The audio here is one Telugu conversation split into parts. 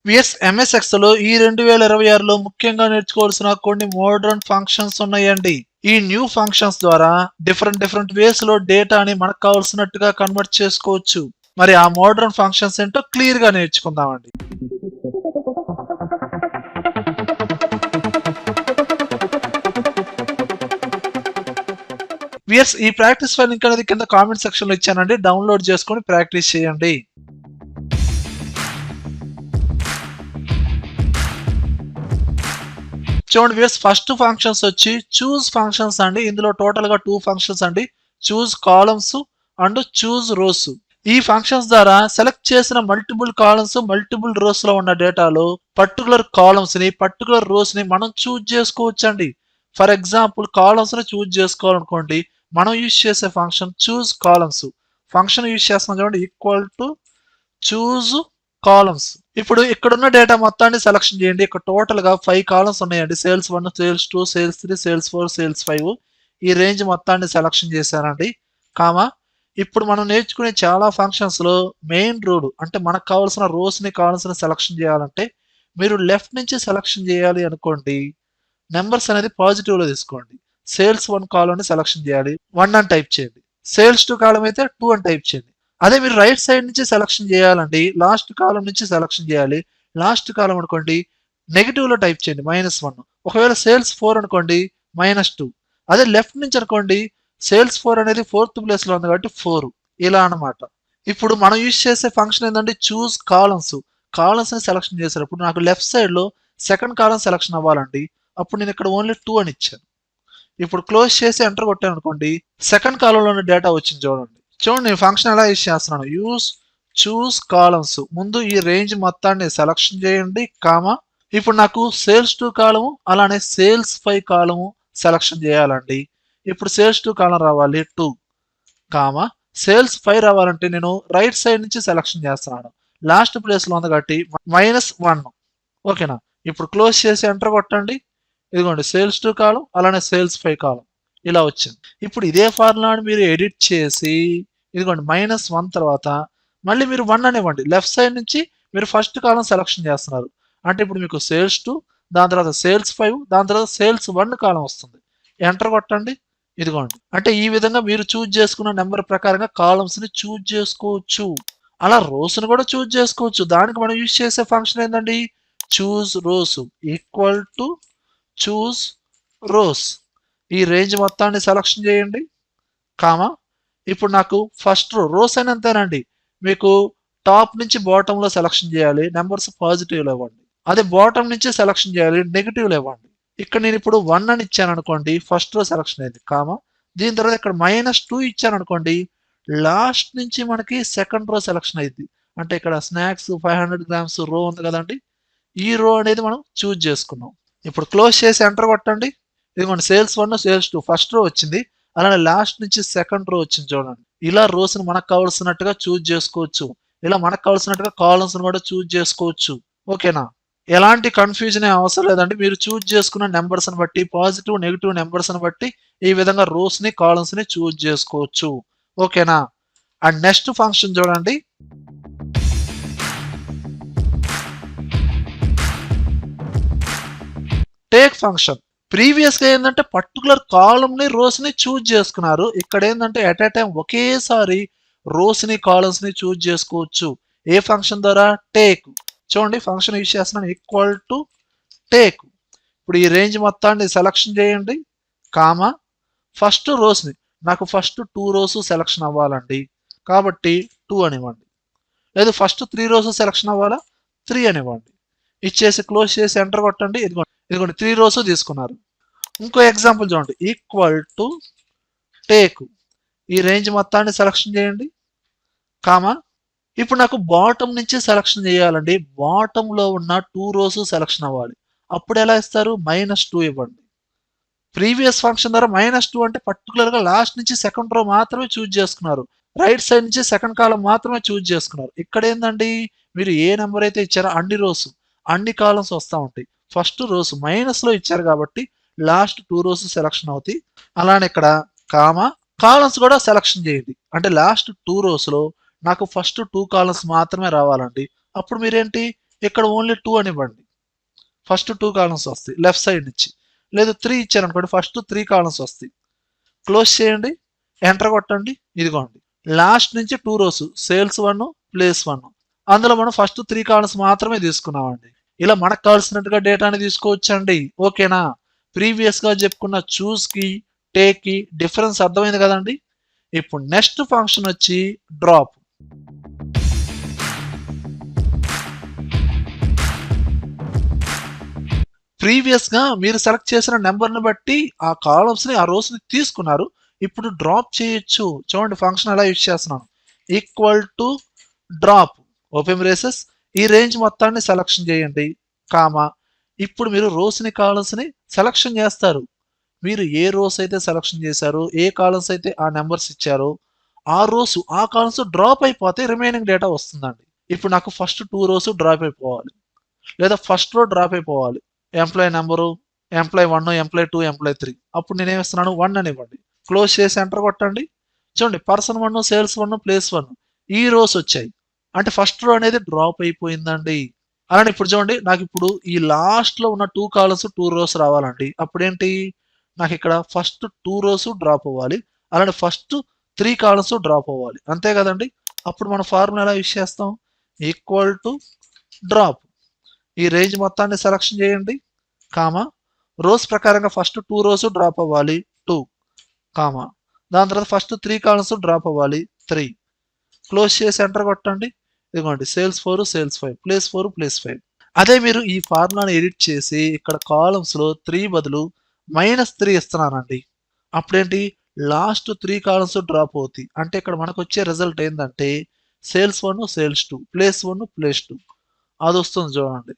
విఎస్ ఎంఎస్ ఎక్సెల్ ఈ 2026లో ముఖ్యంగా నేర్చుకోవాల్సిన కొన్ని మోడర్న్ ఫంక్షన్స్ ఉన్నాయండి. ఈ న్యూ ఫంక్షన్స్ ద్వారా డిఫరెంట్ వేస్ లో డేటాని మనకు కావాల్సినట్టుగా కన్వర్ట్ చేసుకోవచ్చు. మరి ఆ మోడర్న్ ఫంక్షన్స్ ఏంటో క్లియర్ గా నేర్చుకుందామండి. విఎస్ ఈ ప్రాక్టీస్ ఫైల్ లింక్ అనేది కింద కామెంట్ సెక్షన్ లో ఇచ్చానండి. డౌన్లోడ్ చేసుకొని ప్రాక్టీస్ చేయండి. చూడండి వ్యూస్, ఫస్ట్ ఫంక్షన్స్ వచ్చి చూస్ ఫంక్షన్స్ అండి. ఇందులో టోటల్ గా 2 ఫంక్షన్స్ అండి. చూస్ కాలమ్స్ అండ్ చూస్ రోస్. ఈ ఫంక్షన్స్ ద్వారా సెలెక్ట్ చేసిన మల్టిపుల్ కాలమ్స్ మల్టిపుల్ రోస్ లో ఉన్న డేటాలో పర్టికులర్ కాలమ్స్ ని పర్టికులర్ రోస్ ని మనం చూజ్ చేసుకోవచ్చు అండి. ఫర్ ఎగ్జాంపుల్ కాలమ్స్ ని చూజ్ చేసుకోవాలనుకోండి, మనం యూజ్ చేసే ఫంక్షన్ చూస్ కాలమ్స్. ఫంక్షన్ యూజ్ చేస్తున్నాం చూడండి, ఈక్వల్ టు చూస్ కాలమ్స్. ఇప్పుడు ఇక్కడున్న డేటా మొత్తాన్ని సెలక్షన్ చేయండి. ఇక్కడ టోటల్ గా 5 కాలమ్స్ ఉన్నాయండి. Sales 1, sales 2, cells 3, cells 4, cells 5. ఈ రేంజ్ మొత్తాన్ని సెలక్షన్ చేశానండి. కామా ఇప్పుడు మనం నేర్చుకునే చాలా ఫంక్షన్స్ లో మెయిన్ రూల్ అంటే మనకు కావాల్సిన రోస్ ని కావాల్సిన సెలక్షన్ చేయాలంటే మీరు లెఫ్ట్ నుంచి సెలక్షన్ చేయాలి అనుకోండి, నెంబర్స్ అనేది పాజిటివ్ లో తీసుకోండి. సేల్స్ 1 కాలం ని సెలక్షన్ చేయాలి, 1 అని టైప్ చేయండి. సేల్స్ 2 కాలం అయితే 2 అని టైప్ చేయండి. అదే మీరు రైట్ సైడ్ నుంచి సెలక్షన్ చేయాలండి, లాస్ట్ కాలం నుంచి సెలక్షన్ చేయాలి. లాస్ట్ కాలం అనుకోండి నెగిటివ్ లో టైప్ చేయండి, -1. ఒకవేళ సేల్స్ 4 అనుకోండి -2. అదే లెఫ్ట్ నుంచి అనుకోండి, సేల్స్ 4 అనేది 4th ప్లేస్ లో ఉంది కాబట్టి 4. ఇలా అన్నమాట. ఇప్పుడు మనం యూజ్ చేసే ఫంక్షన్ ఏంటంటే చూస్ కాలమ్స్. కాలమ్స్ ని సెలక్షన్ చేసేటప్పుడు నాకు లెఫ్ట్ సైడ్ లో సెకండ్ కాలం సెలక్షన్ అవ్వాలండి. అప్పుడు నేను ఇక్కడ ఓన్లీ 2 అని ఇచ్చాను. ఇప్పుడు క్లోజ్ చేసి ఎంటర్ కొట్టాను అనుకోండి, సెకండ్ కాలంలో ఉన్న డేటా వచ్చింది చూడండి. చూడండి నేను ఫంక్షన్ ఎలా యూజ్ చేస్తున్నాను. యూస్ చూస్ కాలమ్స్, ముందు ఈ రేంజ్ మొత్తాన్ని సెలక్షన్ చేయండి, కామా ఇప్పుడు నాకు సేల్స్ 2 కాలము అలానే సేల్స్ 5 కాలము సెలక్షన్ చేయాలండి. ఇప్పుడు సేల్స్ 2 కాలం రావాలి 2, కామా సేల్స్ 5 రావాలంటే నేను రైట్ సైడ్ నుంచి సెలక్షన్ చేస్తున్నాను. లాస్ట్ ప్లేస్ లో ఉంది కాబట్టి -1. ఓకేనా. ఇప్పుడు క్లోజ్ చేసి ఎంటర్ కొట్టండి. ఇదిగోండి సేల్స్ 2 కాలం అలానే సేల్స్ 5 కాలం ఇలా వచ్చింది. ఇప్పుడు ఇదే ఫార్ములాని మీరు ఎడిట్ చేసి ఇదిగోండి -1 తర్వాత మళ్ళీ మీరు 1 అనివ్వండి. లెఫ్ట్ సైడ్ నుంచి మీరు ఫస్ట్ కాలం సెలక్షన్ చేస్తున్నారు అంటే ఇప్పుడు మీకు సేల్స్ 2, దాని తర్వాత సేల్స్ 5, దాని తర్వాత సేల్స్ 1 కాలం వస్తుంది. ఎంటర్ కొట్టండి. ఇదిగోండి అంటే ఈ విధంగా మీరు చూజ్ చేసుకున్న నెంబర్ ప్రకారంగా కాలమ్స్ ని చూజ్ చేసుకోవచ్చు. అలా రోస్ ని కూడా చూజ్ చేసుకోవచ్చు. దానికి మనం యూజ్ చేసే ఫంక్షన్ ఏంటండి, choose rows equal to choose rows. ఈ రేంజ్ మొత్తాన్ని సెలక్షన్ చేయండి, కామా ఇప్పుడు నాకు ఫస్ట్ రోస్ అని అంతేనండి. మీకు టాప్ నుంచి బాటమ్ లో సెలక్షన్ చేయాలి, నెంబర్స్ పాజిటివ్ లో ఇవ్వండి. అదే బాటమ్ నుంచి సెలక్షన్ చేయాలి, నెగిటివ్ లో ఇవ్వండి. ఇక్కడ నేను ఇప్పుడు 1 అని ఇచ్చాను అనుకోండి, ఫస్ట్ రో సెలక్షన్ అయింది, కామా దీని తర్వాత ఇక్కడ -2 ఇచ్చాను అనుకోండి, లాస్ట్ నుంచి మనకి సెకండ్ రో సెలక్షన్ అయింది. అంటే ఇక్కడ స్నాక్స్ 500 గ్రామ్స్ రో ఉంది కదండి, ఈ రో అనేది మనం చూజ్ చేసుకున్నాం. ఇప్పుడు క్లోజ్ చేసి ఎంటర్ కొట్టండి. ఇదిగోండి సేల్స్ 1, సేల్స్ 2 ఫస్ట్ రో వచ్చింది, అలానే లాస్ట్ నుంచి సెకండ్ రో వచ్చింది చూడండి. ఇలా రోస్ ని మనకు కావాల్సినట్టుగా చూజ్ చేసుకోవచ్చు. ఇలా మనకు కావాల్సినట్టుగా కాలమ్స్ ని కూడా చూజ్ చేసుకోవచ్చు. ఓకేనా. ఎలాంటి కన్ఫ్యూజన్ అవసరం లేదండి. మీరు చూజ్ చేసుకున్న నెంబర్స్ ని బట్టి పాజిటివ్ నెగిటివ్ నెంబర్స్ ని బట్టి ఈ విధంగా రోస్ ని కాలమ్స్ ని చూజ్ చేసుకోవచ్చు. ఓకేనా. అండ్ నెక్స్ట్ ఫంక్షన్ చూడండి, టేక్ ఫంక్షన్. ప్రీవియస్ గా ఏంటంటే పర్టికులర్ కాలమ్ ని రోస్ ని చూజ్ చేసుకున్నారు. ఇక్కడ ఏంటంటే ఎట్ ఏ టైం ఒకేసారి రోస్ ని కాలమ్స్ ని చూజ్ చేసుకోవచ్చు. ఏ ఫంక్షన్ ద్వారా, టేక్. చూడండి ఫంక్షన్ యూజ్ చేస్తున్నాను, ఈక్వల్ టు టేక్. ఇప్పుడు ఈ రేంజ్ మొత్తాన్ని సెలక్షన్ చేయండి, కామా ఫస్ట్ రోస్ ని నాకు ఫస్ట్ 2 రోస్ సెలక్షన్ అవ్వాలండి కాబట్టి 2 అనివ్వండి. లేదు ఫస్ట్ 3 రోస్ సెలక్షన్ అవ్వాలా, 3 అనివ్వండి. ఇచ్చేసి క్లోజ్ చేసి ఎంటర్ కొట్టండి. ఇదిగోండి 3 రోస్ తీసుకున్నారు. ఇంకో ఎగ్జాంపుల్ చూడండి, ఈక్వల్ టు టేక్. ఈ రేంజ్ మొత్తాన్ని సెలక్షన్ చేయండి, కామా ఇప్పుడు నాకు బాటమ్ నుంచి సెలక్షన్ చేయాలండి. బాటమ్ లో ఉన్న 2 రోస్ సెలక్షన్ అవ్వాలి. అప్పుడు ఎలా ఇస్తారు, -2 ఇవ్వండి. ప్రీవియస్ ఫంక్షన్ ద్వారా -2 అంటే పర్టికులర్ గా లాస్ట్ నుంచి సెకండ్ రో మాత్రమే చూజ్ చేసుకున్నారు. రైట్ సైడ్ నుంచి సెకండ్ కాలం మాత్రమే చూజ్ చేసుకున్నారు. ఇక్కడ ఏందండి, మీరు ఏ నెంబర్ అయితే ఇచ్చారో అన్ని రోస్ అన్ని కాలమ్స్ వస్తూ ఉంటాయి. ఫస్ట్ రోస్ మైనస్ లో ఇచ్చారు కాబట్టి లాస్ట్ 2 రోస్ సెలక్షన్ అవుతాయి. అలానే ఇక్కడ కామా కాలమ్స్ కూడా సెలక్షన్ చేయండి. అంటే లాస్ట్ 2 రోస్ లో నాకు ఫస్ట్ 2 కాలమ్స్ మాత్రమే రావాలండి. అప్పుడు మీరేంటి ఇక్కడ ఓన్లీ 2 అని ఇవ్వండి. ఫస్ట్ 2 కాలమ్స్ వస్తాయి లెఫ్ట్ సైడ్ నుంచి. లేదు 3 ఇచ్చారనుకోండి, ఫస్ట్ 3 కాలమ్స్ వస్తాయి. క్లోజ్ చేయండి, ఎంటర్ కొట్టండి. ఇదిగోండి లాస్ట్ నుంచి 2 రోస్, సేల్స్ 1, ప్లేస్ 1. అందులో మనం ఫస్ట్ 3 కాలమ్స్ మాత్రమే తీసుకున్నామండి. ఇలా మనకు కావాల్సినట్టుగా డేటాని తీసుకోవచ్చండి. ఓకేనా? ప్రీవియస్ గా చెప్పుకున్న చూస్ కి, టేక్ కి డిఫరెన్స్ అర్థమైంది కదండి. ఇప్పుడు నెక్స్ట్ ఫంక్షన్ వచ్చి డ్రాప్. ప్రీవియస్ గా మీరు సెలెక్ట్ చేసిన నెంబర్ ని బట్టి ఆ కాలమ్స్ ని, ఆ రోస్ ని తీసుకున్నారు. ఇప్పుడు డ్రాప్ చేయొచ్చు. చూడండి ఫంక్షన్ ఎలా యూజ్ చేస్తున్నాను. Equal to drop open braces, ఈ రేంజ్ మొత్తాన్ని సెలక్షన్ చేయండి, కామా. ఇప్పుడు మీరు రోస్ ని, కాలమ్స్ ని సెలక్షన్ చేస్తారు. మీరు ఏ రోస్ అయితే సెలక్షన్ చేశారో, ఏ కాలమ్స్ అయితే ఆ నెంబర్స్ ఇచ్చారో, ఆ రోస్, ఆ కాలమ్స్ డ్రాప్ అయిపోతే రిమైనింగ్ డేటా వస్తుందండి. ఇప్పుడు నాకు ఫస్ట్ 2 రోస్ డ్రాప్ అయిపోవాలి, లేదా ఫస్ట్ రో డ్రాప్ అయిపోవాలి. Employee number, employee 1, employee 2, employee 3. అప్పుడు నేనేం ఇస్తున్నాను, 1 అని ఇవ్వండి. క్లోజ్ చేసి ఎంటర్ కొట్టండి. చూడండి పర్సన్ 1, సేల్స్ 1, ప్లేస్ 1 ఈ రోస్ వచ్చాయి. అంటే ఫస్ట్ రో అనేది డ్రాప్ అయిపోయిందండి. అలానే ఇప్పుడు చూడండి, నాకు ఇప్పుడు ఈ లాస్ట్ లో ఉన్న 2 కాలమ్స్ 2 రోస్ రావాలండి. అప్పుడేంటి, నాకు ఇక్కడ ఫస్ట్ 2 రోస్ డ్రాప్ అవ్వాలి, అలానే ఫస్ట్ 3 కాలమ్స్ డ్రాప్ అవ్వాలి. అంతే కదండి. అప్పుడు మన ఫార్ములా ఎలా యూజ్ చేస్తాం, ఈక్వల్ టు డ్రాప్. ఈ రేంజ్ మొత్తాన్ని సెలక్షన్ చేయండి, కామా. రోస్ ప్రకారంగా ఫస్ట్ 2 రోస్ డ్రాప్ అవ్వాలి 2, కామా. దాని తర్వాత ఫస్ట్ 3 కాలమ్స్ డ్రాప్ అవ్వాలి 3. క్లోజ్ చేసి ఎంటర్ కొట్టండి. ఇదిగోండి సేల్స్ 4, సేల్స్ 5, ప్లేస్ 4, ప్లేస్ 5. అదే మీరు ఈ ఫార్ములాని ఎడిట్ చేసి ఇక్కడ కాలమ్స్ లో 3 బదులు -3 ఇస్తున్నానండి. అప్పుడేంటి, లాస్ట్ 3 కాలమ్స్ డ్రాప్ అవుతాయి. అంటే ఇక్కడ మనకు వచ్చే రిజల్ట్ ఏంటంటే సేల్స్ 1, సేల్స్ 2, ప్లేస్ 1, ప్లేస్ 2 అది వస్తుంది. చూడండి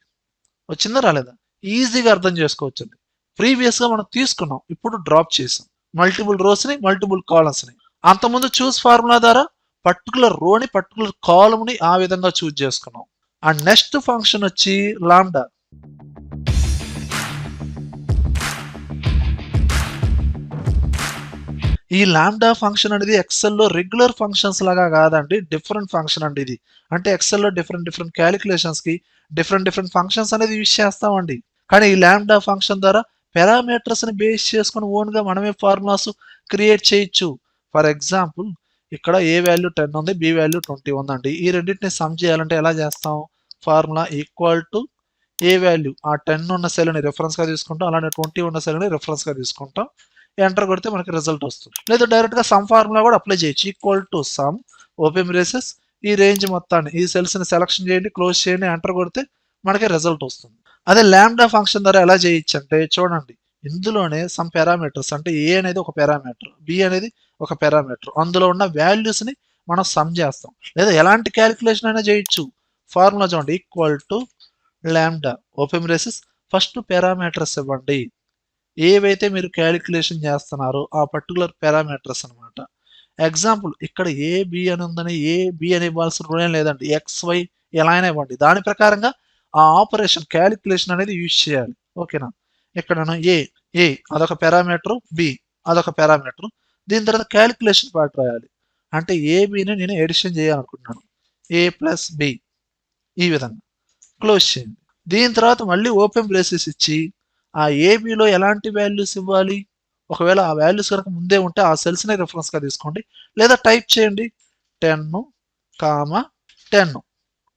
వచ్చిందా రాలేదా? ఈజీగా అర్థం చేసుకోవచ్చండి. ప్రీవియస్ గా మనం తీసుకున్నాం, ఇప్పుడు డ్రాప్ చేసాం. మల్టిపుల్ రోస్ ని, మల్టిపుల్ కాలమ్స్ ని. అంతకుముందు చూస్ ఫార్ములా ద్వారా పర్టికులర్ రోని, పర్టికులర్ కాలమ్ ని ఆ విధంగా చూస్ చేసుకున్నాం. అండ్ నెక్స్ట్ ఫంక్షన్ వచ్చి లాంబ్డా. ఈ లాంబ్డా ఫంక్షన్ అనేది ఎక్సెల్ లో రెగ్యులర్ ఫంక్షన్స్ లాగా కాదండి, డిఫరెంట్ ఫంక్షన్ అండి ఇది. అంటే ఎక్సెల్ లో డిఫరెంట్ క్యాలిక్యులేషన్స్ కి డిఫరెంట్ ఫంక్షన్స్ అనేది యూజ్ చేస్తామండి. కానీ ఈ లాంబ్డా ఫంక్షన్ ద్వారా పారామీటర్స్ ని బేస్ చేసుకుని ఓన్ గా మనమే ఫార్ములాస్ క్రియేట్ చేయొచ్చు. ఫర్ ఎగ్జాంపుల్ ఇక్కడ ఏ వాల్యూ 10 ఉంది, బి వాల్యూ 20 ఉందండి. ఈ రెండింటిని సమ్ చేయాలంటే ఎలా చేస్తాం, formula equal to A value, ఆ 10 ఉన్న సెల్ ని రిఫరెన్స్ గా తీసుకుంటాం, అలానే 20 ఉన్న సెల్ ని రిఫరెన్స్ గా తీసుకుంటాం. ఎంటర్ కొడితే మనకి రిజల్ట్ వస్తుంది. లేదా డైరెక్ట్ గా సమ్ ఫార్ములా కూడా అప్లై చేయొచ్చు. Equal to some open braces, ఈ రేంజ్ మొత్తాన్ని, ఈ సెల్స్ ని సెలక్షన్ చేయండి, క్లోజ్ చేయండి, ఎంటర్ కొడితే మనకి రిజల్ట్ వస్తుంది. అదే లాంబ్డా ఫంక్షన్ ద్వారా ఎలా చేయొచ్చు అంటే చూడండి, ఇందులోనే సమ్ పారామీటర్స్, అంటే ఏ అనేది ఒక పారామీటర్, బి అనేది ఒక పారామీటర్, అందులో ఉన్న వాల్యూస్ ని మనం సమ్ చేస్తాం. లేదా ఎలాంటి క్యాలిక్యులేషన్ అయినా చేయొచ్చు. ఫార్ములా చూడండి, equal to lambda open braces, first parameters ఇవ్వండి, ఏవైతే మీరు క్యాలిక్యులేషన్ చేస్తున్నారో ఆ పర్టికులర్ పారామీటర్స్ అనమాట. ఎగ్జాంపుల్ ఇక్కడ ఏ బి అని ఉందని ఏ బి అని ఇవ్వాల్సిన రూల్ ఏం లేదండి. ఎక్స్ వై ఎలా అయినా ఇవ్వండి, దాని ప్రకారంగా ఆ ఆపరేషన్ క్యాలిక్యులేషన్ అనేది యూజ్ చేయాలి. ఓకేనా? ఇక్కడ ఏ ఏ అదొక పారామీటర్, బి అదొక పారామీటర్, దీని తర్వాత క్యాలిక్యులేషన్ పార్ట్ రాయాలి. అంటే ఏబిని నేను ఎడిషన్ చేయాలనుకుంటున్నాను, ఏ ప్లస్ బి, ఈ విధంగా క్లోజ్ చేయండి. దీని తర్వాత మళ్ళీ ఓపెన్ బ్రేసెస్ ఇచ్చి ఆ ఏబిలో ఎలాంటి వాల్యూస్ ఇవ్వాలి, ఒకవేళ ఆ వాల్యూస్ కనుక ముందే ఉంటే ఆ సెల్స్ని రిఫరెన్స్గా తీసుకోండి, లేదా టైప్ చేయండి 10, 10.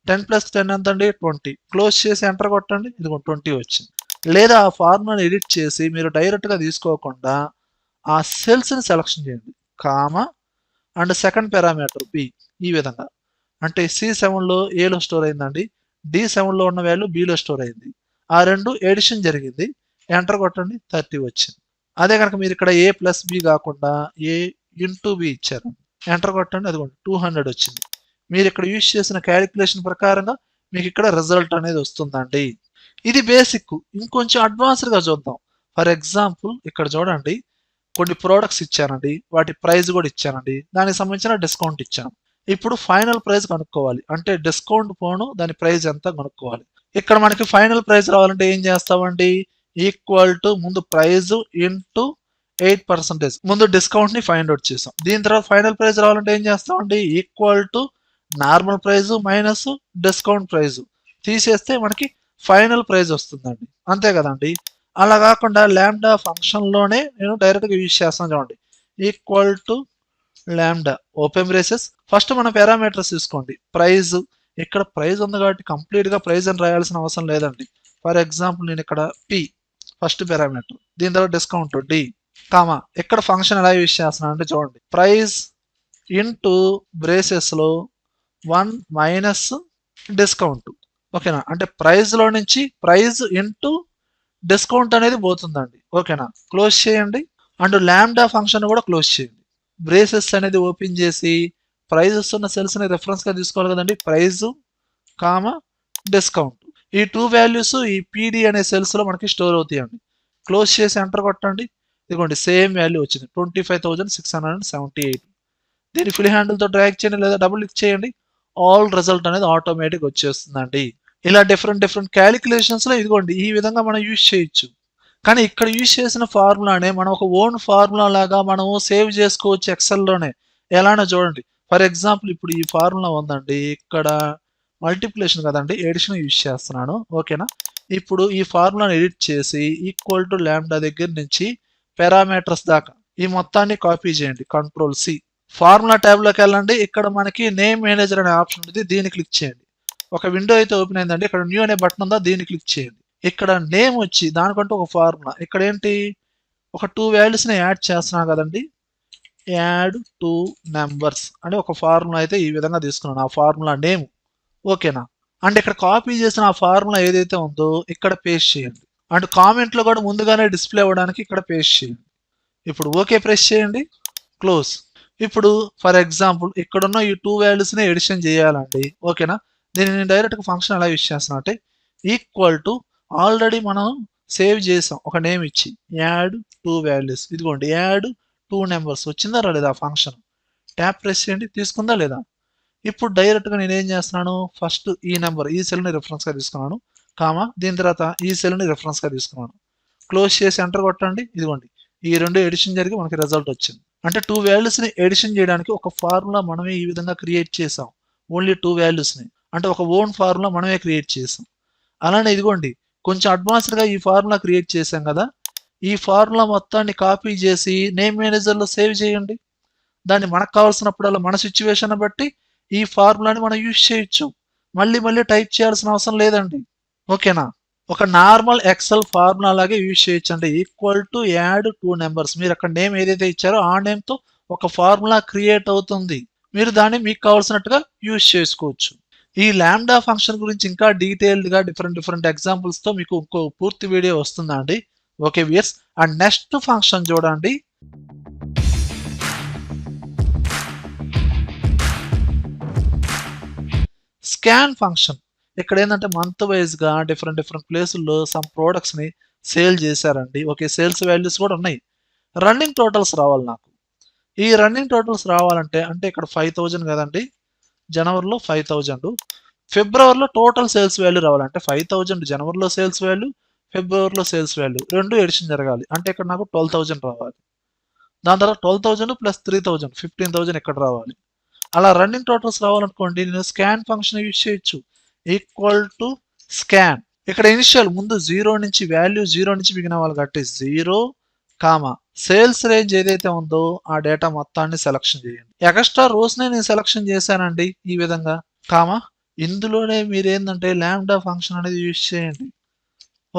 10 ప్లస్ 10 ఎంతండి, 20. క్లోజ్ చేసి ఎంటర్ కొట్టండి, ఇదిగో 20 వచ్చింది. లేదా ఆ ఫార్ములాని ఎడిట్ చేసి మీరు డైరెక్ట్గా తీసుకోకుండా ఆ సెల్స్ని సెలక్షన్ చేయండి, comma and second parameter B, ఈ విధంగా. అంటే C7లో ఏలో స్టోర్ అయిందండి, D7లో ఉన్న వాల్యూ బిలో స్టోర్ అయింది. ఆ రెండు ఎడిషన్ జరిగింది, ఎంటర్ కొట్టండి, 30 వచ్చింది. అదే కనుక మీరు ఇక్కడ ఏ ప్లస్ బి కాకుండా ఏ ఇంటూ బి ఇచ్చారు, ఎంటర్ కొట్టండి, అదిగోండి 200 వచ్చింది. మీరు ఇక్కడ యూజ్ చేసిన క్యాలిక్యులేషన్ ప్రకారంగా మీకు ఇక్కడ రిజల్ట్ అనేది వస్తుందండి. ఇది బేసిక్. ఇంకొంచెం అడ్వాన్స్డ్గా చూద్దాం. ఫర్ ఎగ్జాంపుల్ ఇక్కడ చూడండి, కొన్ని ప్రోడక్ట్స్ ఇచ్చానండి, వాటి ప్రైస్ కూడా ఇచ్చానండి, దానికి సంబంధించిన డిస్కౌంట్ ఇచ్చాను. ఇప్పుడు ఫైనల్ ప్రైస్ కనుక్కోవాలి, అంటే డిస్కౌంట్ పోను దాని ప్రైస్ ఎంత కనుక్కోవాలి. ఇక్కడ మనకి ఫైనల్ ప్రైస్ రావాలంటే ఏం చేస్తామండి, ఈక్వల్ టు ముందు ప్రైస్ ఇంటూ 8%, ముందు డిస్కౌంట్ ని ఫైండ్ అవుట్ చేసాం. దీని తర్వాత ఫైనల్ ప్రైస్ రావాలంటే ఏం చేస్తామండి, equal to normal price minus discount price తీసేస్తే మనకి ఫైనల్ ప్రైజ్ వస్తుందండి, అంతే కదండి. అలా కాకుండా ల్యాండా ఫంక్షన్లోనే నేను డైరెక్ట్గా యూజ్ చేస్తాను చూడండి. Equal to lambda open braces, first మన పారామీటర్స్ తీసుకోండి. ప్రైజ్, ఇక్కడ ప్రైజ్ ఉంది కాబట్టి కంప్లీట్గా ప్రైజ్ అని రాయాల్సిన అవసరం లేదండి. ఫర్ ఎగ్జాంపుల్ నేను ఇక్కడ పి ఫస్ట్ పారామీటర్, దీని తర్వాత డిస్కౌంట్ డి కామా, ఇక్కడ ఫంక్షన్ ఎలా యూజ్ చేస్తున్నాను అంటే చూడండి, ప్రైజ్ ఇంటూ బ్రేసెస్లో 1 మైనస్ డిస్కౌంట్. ఓకేనా, అంటే ప్రైజ్లో నుంచి ప్రైజ్ ఇంటూ డిస్కౌంట్ అనేది పోతుందండి. ఓకేనా, క్లోజ్ చేయండి. అండ్ ల్యాండా ఫంక్షన్ కూడా క్లోజ్ చేయండి. బ్రేసెస్ అనేది ఓపెన్ చేసి ప్రైజెస్ ఉన్న సెల్స్ని రెఫరెన్స్గా తీసుకోవాలి కదండి. ప్రైజ్ కామా డిస్కౌంట్, ఈ 2 వాల్యూస్ ఈ పీడి అనే సెల్స్లో మనకి స్టోర్ అవుతాయండి. క్లోజ్ చేసి ఎంటర్ కొట్టండి. ఇదిగోండి సేమ్ వాల్యూ వచ్చింది 25,678. దీన్ని ఫుల్ హ్యాండిల్తో డ్రాగ్ చేయండి లేదా డబుల్ క్లిక్ చేయండి. ఆల్ రిజల్ట్ అనేది ఆటోమేటిక్ వచ్చేస్తుందండి. ఇలా డిఫరెంట్ క్యాలిక్యులేషన్స్లో ఇదిగోండి ఈ విధంగా మనం యూజ్ చేయొచ్చు. కానీ ఇక్కడ యూజ్ చేసిన ఫార్ములానే మనం ఒక ఓన్ ఫార్ములా లాగా మనం సేవ్ చేసుకోవచ్చు ఎక్సెల్లోనే. ఎలానో చూడండి. ఫర్ ఎగ్జాంపుల్ ఇప్పుడు ఈ ఫార్ములా ఉందండి, ఇక్కడ మల్టిప్లికేషన్ కదండి, ఎడిషన్ యూజ్ చేస్తున్నాను. ఓకేనా, ఇప్పుడు ఈ ఫార్ములాని ఎడిట్ చేసి ఈక్వల్ టు ల్యాండా దగ్గర నుంచి పారామీటర్స్ దాకా ఈ మొత్తాన్ని కాపీ చేయండి. కంట్రోల్ సి, ఫార్ములా ట్యాబ్లోకి వెళ్ళండి. ఇక్కడ మనకి నేమ్ మేనేజర్ అనే ఆప్షన్ ఉంది, దీన్ని క్లిక్ చేయండి. ఒక విండో అయితే ఓపెన్ అయిందండి. ఇక్కడ న్యూ అనే బటన్ ఉందా, దీన్ని క్లిక్ చేయండి. ఇక్కడ నేమ్ వచ్చి దానికంటూ ఒక ఫార్ములా, ఇక్కడ ఏంటి ఒక 2 వాల్యూస్ని యాడ్ చేస్తున్నాను కదండి. యాడ్ 2 నెంబర్స్ అని ఒక ఫార్ములా అయితే ఈ విధంగా తీసుకున్నాను, ఆ ఫార్ములా నేమ్. ఓకేనా, అండ్ ఇక్కడ కాపీ చేసిన ఆ ఫార్ములా ఏదైతే ఉందో ఇక్కడ పేస్ట్ చేయండి. అండ్ కామెంట్లో కూడా ముందుగానే డిస్ప్లే అవ్వడానికి ఇక్కడ పేస్ట్ చేయండి. ఇప్పుడు ఓకే ప్రెస్ చేయండి, క్లోజ్. ఇప్పుడు ఫర్ ఎగ్జాంపుల్ ఇక్కడున్న ఈ 2 వాల్యూస్ని ఎడిషన్ చేయాలండి. ఓకేనా, దీన్ని నేను డైరెక్ట్గా ఫంక్షన్ ఎలా యూజ్ చేస్తున్నా అంటే ఈక్వల్ టు ఆల్రెడీ మనం సేవ్ చేసాం ఒక నేమ్ ఇచ్చి యాడ్ 2 వాల్యూస్. ఇదిగోండి యాడ్ 2 నెంబర్స్ వచ్చిందా రాలేదా ఫంక్షన్. ట్యాప్ ప్రెస్ చేయండి, తీసుకుందా లేదా. ఇప్పుడు డైరెక్ట్గా నేను ఏం చేస్తున్నాను, ఫస్ట్ ఈ నెంబర్ ఈ సెల్ని రిఫరెన్స్గా తీసుకున్నాను కామా, దీని తర్వాత ఈ సెల్ని రిఫరెన్స్గా తీసుకున్నాను. క్లోజ్ చేసి ఎంటర్ కొట్టండి. ఇదిగోండి ఈ 2 ఎడిషన్ జరిగి మనకి రిజల్ట్ వచ్చింది. అంటే 2 వాల్యూస్ని ఎడిషన్ చేయడానికి ఒక ఫార్ములా మనమే ఈ విధంగా క్రియేట్ చేసాం. ఓన్లీ 2 వాల్యూస్ని, అంటే ఒక ఓన్ ఫార్ములా మనమే క్రియేట్ చేసాం. అలానే ఇదిగోండి కొంచెం అడ్వాన్స్డ్గా ఈ ఫార్ములా క్రియేట్ చేసాం కదా, ఈ ఫార్ములా మొత్తాన్ని కాపీ చేసి నేమ్ మేనేజర్లో సేవ్ చేయండి. దాన్ని మనకు కావాల్సినప్పుడల్లా మన సిచ్యువేషన్ బట్టి ఈ ఫార్ములాని మనం యూజ్ చేయొచ్చు. మళ్ళీ టైప్ చేయాల్సిన అవసరం లేదండి. ఓకేనా, ఒక నార్మల్ ఎక్సెల్ ఫార్ములా లాగే యూజ్ చేయొచ్చు అండి. ఈక్వల్ టు యాడ్ 2 నెంబర్స్, మీరు అక్కడ నేమ్ ఏదైతే ఇచ్చారో ఆ నేమ్తో ఒక ఫార్ములా క్రియేట్ అవుతుంది. మీరు దాన్ని మీకు కావాల్సినట్టుగా యూజ్ చేసుకోవచ్చు. ఈ ల్యాండా ఫంక్షన్ గురించి ఇంకా డీటెయిల్డ్గా డిఫరెంట్ ఎగ్జాంపుల్స్తో మీకు ఇంకో పూర్తి వీడియో వస్తుందండి. Okay viewers, and next function చూడండి. Scan function. ఇక్కడ ఏంటంటే మంత్ వైజ్గా డిఫరెంట్ ప్లేసుల్లో సమ్ ప్రోడక్ట్స్ని సేల్ చేశారండి. ఓకే, సేల్స్ వాల్యూస్ కూడా ఉన్నాయి. రన్నింగ్ టోటల్స్ రావాలి నాకు. ఈ రన్నింగ్ టోటల్స్ రావాలంటే అంటే ఇక్కడ 5,000 కదండి, జనవరిలో 5,000, ఫిబ్రవరిలో టోటల్ సేల్స్ వాల్యూ రావాలంటే 5,000 జనవరిలో సేల్స్ వాల్యూ, ఫిబ్రవరిలో సేల్స్ వాల్యూ రెండు ఎడిషన్ జరగాలి. అంటే ఇక్కడ నాకు 12,000 రావాలి. దాని తర్వాత 12,000 ప్లస్ 3,000 15,000 ఇక్కడ రావాలి. అలా రన్నింగ్ టోటల్స్ రావాలనుకోండి నేను స్కాన్ ఫంక్షన్ యూజ్ చేయొచ్చు. ఈక్వల్ టు స్కాన్, ఇక్కడ ఇనిషియల్ ముందు 0 నుంచి వాల్యూ 0 నుంచి బిగిన్ అవ్వాలి కాబట్టి 0 కామా సేల్స్ రేంజ్ ఏదైతే ఉందో ఆ డేటా మొత్తాన్ని సెలక్షన్ చేయండి. ఎక్స్ట్రా రోస్నే నేను సెలక్షన్ చేశానండి ఈ విధంగా కామా. ఇందులోనే మీరు ఏంటంటే ల్యాండా ఫంక్షన్ అనేది యూజ్ చేయండి.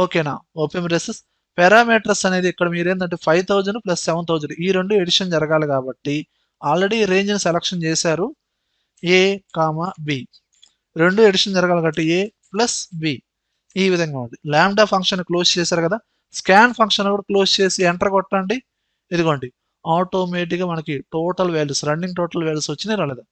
ఓకేనా, ఓపెన్ బ్రేసెస్ పారామీటర్స్ అనేది ఇక్కడ మీరు ఏంటంటే 5,000 ప్లస్ 7,000 ఈ 2 ఎడిషన్ జరగాలి కాబట్టి ఆల్రెడీ ఈ రేంజ్ని సెలక్షన్ చేశారు. ఏ కామా బి 2 ఎడిషన్ జరగాలి కాబట్టి ఏ ప్లస్ బి ఈ విధంగా ఉంది. ల్యాండా ఫంక్షన్ క్లోజ్ చేశారు కదా, స్కాన్ ఫంక్షన్ కూడా క్లోజ్ చేసి ఎంటర్ కొట్టండి. ఇదిగోండి ఆటోమేటిక్గా మనకి total values running total values వచ్చినాయి రాలేదా.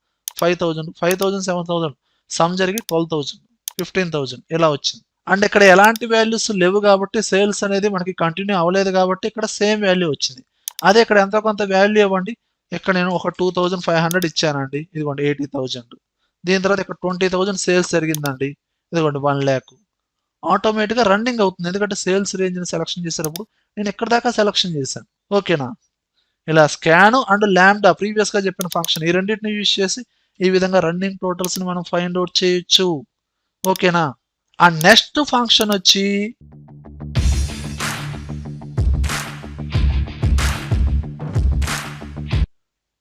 5,000 7,000 సమ్ జరిగి 12,000 15,000 ఇలా వచ్చింది. అండ్ ఇక్కడ ఎలాంటి వాల్యూస్ లేవు కాబట్టి సేల్స్ అనేది మనకి కంటిన్యూ అవ్వలేదు కాబట్టి ఇక్కడ సేమ్ వాల్యూ వచ్చింది. అదే ఇక్కడ ఎంతో కొంత వాల్యూ ఇవ్వండి. ఇక్కడ నేను ఒక 2,500 ఇచ్చానండి, ఇదిగోండి 80,000. దీని తర్వాత ఇక్కడ 20,000 సేల్స్ జరిగిందండి, ఇదిగోండి 1,00,000. ఆటోమేటిక్గా రన్నింగ్ అవుతుంది ఎందుకంటే సేల్స్ రేంజ్ని సెలక్షన్ చేసేటప్పుడు నేను ఎక్కడ దాకా సెలక్షన్ చేశాను. ఓకేనా, ఇలా స్కాన్ అండ్ ల్యాండా ప్రీవియస్గా చెప్పిన ఫంక్షన్ ఈ రెండింటిని యూజ్ చేసి ఈ విధంగా రన్నింగ్ టోటల్స్ని మనం ఫైండ్ అవుట్ చేయొచ్చు. ఓకేనా, ఆ నెక్స్ట్ ఫంక్షన్ వచ్చి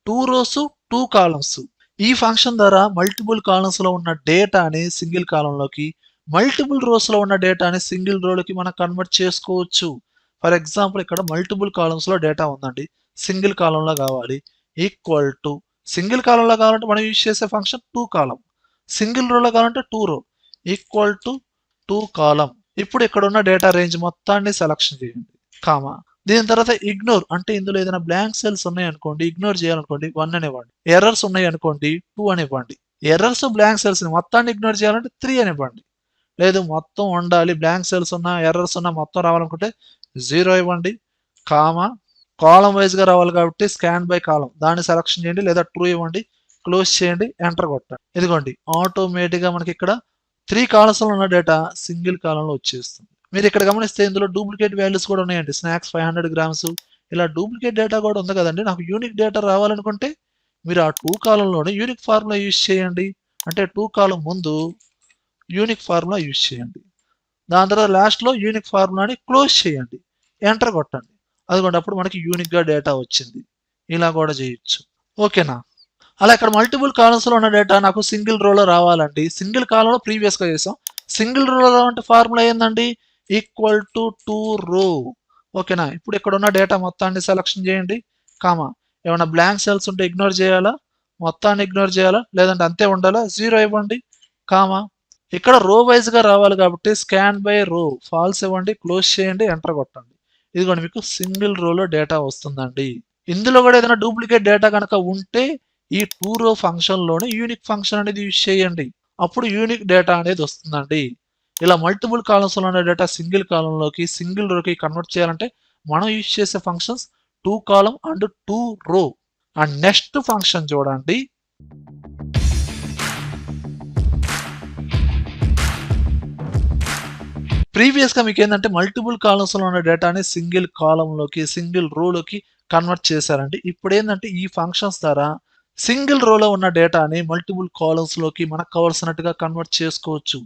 టూ రోస్ టూ కాలమ్స్. ఈ ఫంక్షన్ ద్వారా మల్టిపుల్ కాలమ్స్ లో ఉన్న డేటాని సింగిల్ కాలంలోకి, మల్టిపుల్ రోస్ లో ఉన్న డేటాని సింగిల్ రోలోకి మనం కన్వర్ట్ చేసుకోవచ్చు. ఫర్ ఎగ్జాంపుల్ ఇక్కడ మల్టిపుల్ కాలమ్స్ లో డేటా ఉందండి, సింగిల్ కాలంలో కావాలి. ఈక్వల్ టు సింగిల్ కాలంలో కావాలంటే మనం యూజ్ చేసే ఫంక్షన్ టూ కాలం, సింగిల్ రోలో కావాలంటే టూ రో, ఈక్వల్ టు టూ కాలం. ఇప్పుడు ఇక్కడ ఉన్న డేటా రేంజ్ మొత్తాన్ని సెలక్షన్ చేయండి, కామా. దీని తర్వాత ఇగ్నోర్ అంటే ఇందులో ఏదైనా బ్లాంక్ సెల్స్ ఉన్నాయి అనుకోండి, ఇగ్నోర్ చేయాలనుకోండి 1 అని ఇవ్వండి. ఎర్రర్స్ ఉన్నాయి అనుకోండి 2 అని ఇవ్వండి. ఎర్రర్స్ బ్లాంక్ సెల్స్ మొత్తాన్ని ఇగ్నోర్ చేయాలంటే 3 అని ఇవ్వండి. లేదు మొత్తం ఉండాలి, బ్లాంక్ సెల్స్ ఉన్నా ఎర్రర్స్ ఉన్నా మొత్తం రావాలనుకుంటే 0 ఇవ్వండి, కామా. కాలం వైజ్ గా రావాలి కాబట్టి స్కాన్ బై కాలం దాన్ని సెలక్షన్ చేయండి, లేదా ట్రూ ఇవ్వండి, క్లోజ్ చేయండి, ఎంటర్ కొట్టండి. ఇదిగోండి ఆటోమేటిక్ గా మనకి ఇక్కడ 3 కాలమ్స్ లో ఉన్న డేటా సింగిల్ కాలంలో వచ్చేస్తుంది. మీరు ఇక్కడ గమనిస్తే ఇందులో డూప్లికేట్ వాల్యూస్ కూడా ఉన్నాయండి. స్నాక్స్ 500 గ్రామ్స్ ఇలా డూప్లికేట్ డేటా కూడా ఉంది కదండి. నాకు యూనిక్ డేటా రావాలనుకుంటే మీరు ఆ టూ కాలంలోనే యూనిక్ ఫార్ములా యూజ్ చేయండి. అంటే టూ కాలం ముందు యూనిక్ ఫార్ములా యూజ్ చేయండి, దాని తర్వాత లాస్ట్లో యూనిక్ ఫార్ములాని క్లోజ్ చేయండి, ఎంటర్ కొట్టండి. అదిగోండి అప్పుడు మనకి యూనిక్ గా డేటా వచ్చింది. ఇలా కూడా చేయొచ్చు. ఓకేనా? అలా ఇక్కడ మల్టిపుల్ కాలమ్స్ లో ఉన్న డేటా నాకు సింగిల్ రోలో రావాలండి. సింగిల్ కాలంలో ప్రీవియస్ గా చేసాం, సింగిల్ రోలో అంటే ఫార్ములా ఏందండి, ఈక్వల్ టు టూ రో. ఓకేనా? ఇప్పుడు ఇక్కడ ఉన్న డేటా మొత్తాన్ని సెలక్షన్ చేయండి, కామా. ఏమైనా బ్లాంక్ సెల్స్ ఉంటే ఇగ్నోర్ చేయాలా, మొత్తాన్ని ఇగ్నోర్ చేయాలా, లేదంటే అంతే ఉండాలా, 0 ఇవ్వండి, కామా. ఇక్కడ రో వైజ్ గా రావాలి కాబట్టి స్కాన్ బై రో ఫాల్స్ ఇవ్వండి, క్లోజ్ చేయండి, ఎంటర్ కొట్టండి. ఇదిగోండి మీకు సింగిల్ రోలో డేటా వస్తుందండి. ఇందులో కూడా ఏదైనా డూప్లికేట్ డేటా కనుక ఉంటే ఈ టూ రో ఫంక్షన్ లోనే యూనిక్ ఫంక్షన్ అనేది యూజ్ చేయండి, అప్పుడు యూనిక్ డేటా అనేది వస్తుందండి. ఇలా మల్టిపుల్ కాలమ్స్ లో ఉన్న డేటా సింగిల్ కాలంలోకి సింగిల్ రోకి కన్వర్ట్ చేయాలంటే మనం యూజ్ చేసే functions two column and two రో. అండ్ నెక్స్ట్ ఫంక్షన్ చూడండి, ప్రీవియస్ గా మీకు ఏంటంటే మల్టిపుల్ కాలమ్స్ లో ఉన్న డేటాని సింగిల్ కాలంలోకి సింగిల్ రోలోకి కన్వర్ట్ చేశారండి. ఇప్పుడు ఏంటంటే ఈ ఫంక్షన్స్ ద్వారా సింగిల్ రోలో ఉన్న డేటాని మల్టిపుల్ కాలమ్స్ లోకి మనకు కావాల్సినట్టుగా కన్వర్ట్ చేసుకోవచ్చు.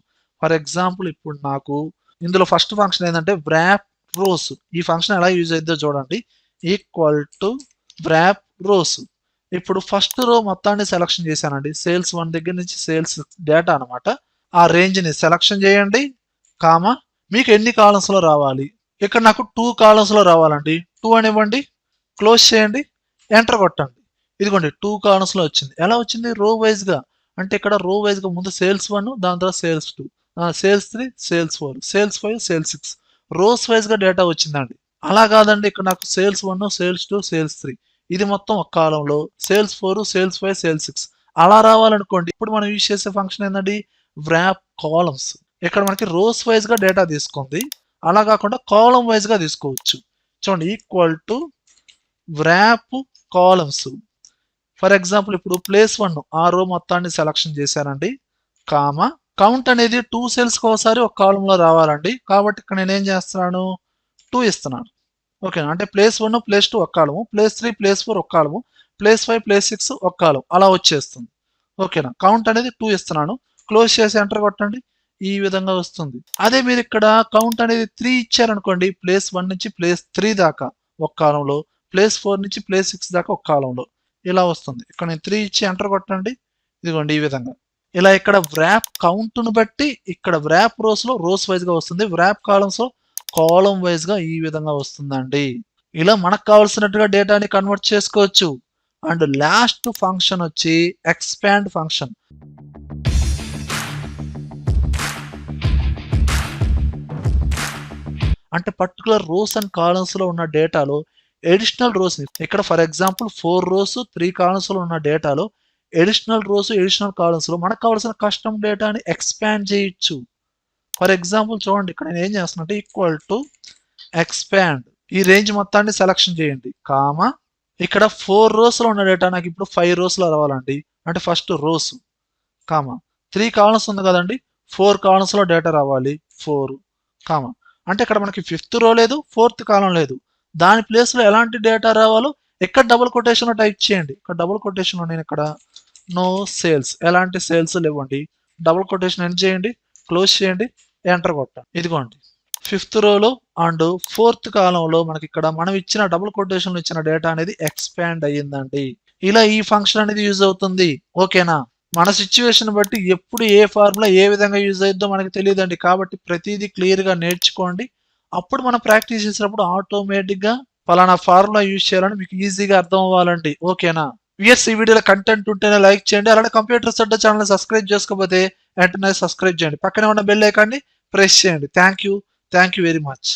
ఫర్ ఎగ్జాంపుల్ ఇప్పుడు నాకు ఇందులో ఫస్ట్ ఫంక్షన్ ఏంటంటే వ్రాప్ రోస్. ఈ ఫంక్షన్ ఎలా యూజ్ అయిద్దో చూడండి, ఈక్వల్ టు వ్రాప్ రోస్. ఇప్పుడు ఫస్ట్ రో మొత్తాన్ని సెలక్షన్ చేశానండి, సేల్స్ 1 దగ్గర నుంచి సేల్స్ డేటా అనమాట. ఆ రేంజ్ ని సెలక్షన్ చేయండి, కామా. మీకు ఎన్ని కాలమ్స్ లో రావాలి, ఇక్కడ నాకు టూ కాలమ్స్ లో రావాలండి, 2 అని ఇవ్వండి, క్లోజ్ చేయండి, ఎంటర్ కొట్టండి. ఇదిగోండి టూ కాలమ్స్ లో వచ్చింది. ఎలా వచ్చింది, రో వైజ్ గా. అంటే ఇక్కడ రో వైజ్ గా ముందు సేల్స్ 1, దాని తర్వాత cells 2, cells 3, cells 4, cells 5, cells 6, rows wise గా డేటా వచ్చిందండి. అలా కాదండి, ఇక్కడ నాకు సేల్స్ 1, సేల్స్ 2, సేల్స్ 3 ఇది మొత్తం ఒక కాలంలో, సేల్స్ 4, సేల్స్ 5, సేల్స్ 6 అలా రావాలనుకోండి. ఇప్పుడు మనం యూజ్ చేసే ఫంక్షన్ ఏంటండి, వ్రాప్ కాలమ్స్. ఇక్కడ మనకి రోస్ వైజ్ గా డేటా తీసుకుంది, అలా కాకుండా కాలం వైజ్ గా తీసుకోవచ్చు. చూడండి, equal to wrap columns. For example ఇప్పుడు ప్లేస్ 1 ఆ రో మొత్తాన్ని సెలక్షన్ చేశానండి, కామా. కౌంట్ అనేది 2 సెల్స్ ఒకసారి ఒక కాలంలో రావాలండి, కాబట్టి ఇక్కడ నేను ఏం చేస్తున్నాను, 2 ఇస్తున్నాను. ఓకేనా? అంటే ప్లేస్ 1, ప్లేస్ 2 ఒక కాలము, ప్లేస్ 3, ప్లేస్ 4 ఒక కాలము, ప్లేస్ 5, ప్లేస్ 6 ఒక కాలం, అలా వచ్చేస్తుంది. ఓకేనా? కౌంట్ అనేది 2 ఇస్తున్నాను, క్లోజ్ చేసి ఎంటర్ కొట్టండి, ఈ విధంగా వస్తుంది. అదే మీరు ఇక్కడ కౌంట్ అనేది 3 ఇచ్చారనుకోండి, ప్లేస్ 1 నుంచి ప్లేస్ 3 దాకా ఒక కాలంలో, ప్లేస్ 4 నుంచి ప్లేస్ 6 దాకా ఒక కాలంలో, ఇలా వస్తుంది. ఇక్కడ నేను 3 ఇచ్చి ఎంటర్ కొట్టండి, ఇదిగోండి ఈ విధంగా. ఇలా ఇక్కడ వ్రాప్ కౌంట్ ను బట్టి ఇక్కడ వ్రాప్ రోస్ లో రోస్ వైజ్ గా వస్తుంది, వ్రాప్ కాలమ్స్ లో కాలం వైజ్ గా ఈ విధంగా వస్తుందండి. ఇలా మనకు కావాల్సినట్టుగా డేటాని కన్వర్ట్ చేసుకోవచ్చు. అండ్ లాస్ట్ ఫంక్షన్ వచ్చి ఎక్స్పాండ్ ఫంక్షన్. అంటే పర్టికులర్ రోస్ అండ్ కాలమ్స్ లో ఉన్న డేటాలో ఎడిషనల్ రోస్ ని, ఇక్కడ ఫర్ ఎగ్జాంపుల్ 4 రోస్ 3 కాలమ్స్ లో ఉన్న డేటాలో ఎడిషనల్ రోస్ ఎడిషనల్ కాలమ్స్ లో మనకు కావాల్సిన కస్టమ్ డేటాని ఎక్స్పాండ్ చేయొచ్చు. ఫర్ ఎగ్జాంపుల్ చూడండి, ఇక్కడ నేను ఏం చేస్తున్నా, ఈక్వల్ టు ఎక్స్పాండ్, ఈ రేంజ్ మొత్తాన్ని సెలక్షన్ చేయండి, కామా. ఇక్కడ 4 రోస్ లో ఉన్న డేటా నాకు ఇప్పుడు 5 రోస్ లో రావాలండి, అంటే ఫస్ట్ రోస్, కామా. 3 కాలమ్స్ ఉంది కదండి, 4 కాలమ్స్ లో డేటా రావాలి, 4, కామా. అంటే ఇక్కడ మనకి 5th రో లేదు, 4th కాలం లేదు, దాని ప్లేస్ లో ఎలాంటి డేటా రావాలో ఇక్కడ డబుల్ కొటేషన్ లో టైప్ చేయండి. ఇక్కడ డబుల్ కొటేషన్ లో నేను ఇక్కడ నో సేల్స్, ఎలాంటి సేల్స్ లేవండి, డబుల్ కొటేషన్ ఎండ్ చేయండి, క్లోజ్ చేయండి, ఎంటర్ కొట్టాలి. ఇదిగోండి 5th రోలో అండ్ 4th కాలంలో మనకి ఇక్కడ మనం ఇచ్చిన డబుల్ కొటేషన్ ఇచ్చిన డేటా అనేది ఎక్స్పాండ్ అయ్యిందండి. ఇలా ఈ ఫంక్షన్ అనేది యూజ్ అవుతుంది. ఓకేనా? మన సిచ్యువేషన్ బట్టి ఎప్పుడు ఏ ఫార్ములా ఏ విధంగా యూజ్ అయిద్దో మనకు తెలియదండి. కాబట్టి ప్రతిదీ క్లియర్ గా నేర్చుకోండి. అప్పుడు మనం ప్రాక్టీస్ చేసినప్పుడు ఆటోమేటిక్ గా పలానా ఫార్ములా యూజ్ చేయాలని మీకు ఈజీగా అర్థం అవ్వాలండి. ఓకేనా? ఈ వీడియోలో కంటెంట్ ఉంటేనే లైక్ చేయండి. అలానే కంప్యూటర్ సెంటర్ ఛానల్ సబ్స్క్రైబ్ చేసుకోకపోతే వెంటనే సబ్స్క్రైబ్ చేయండి. పక్కనే ఉన్న బెల్ ఐకాన్ని ప్రెస్ చేయండి. Thank you very much.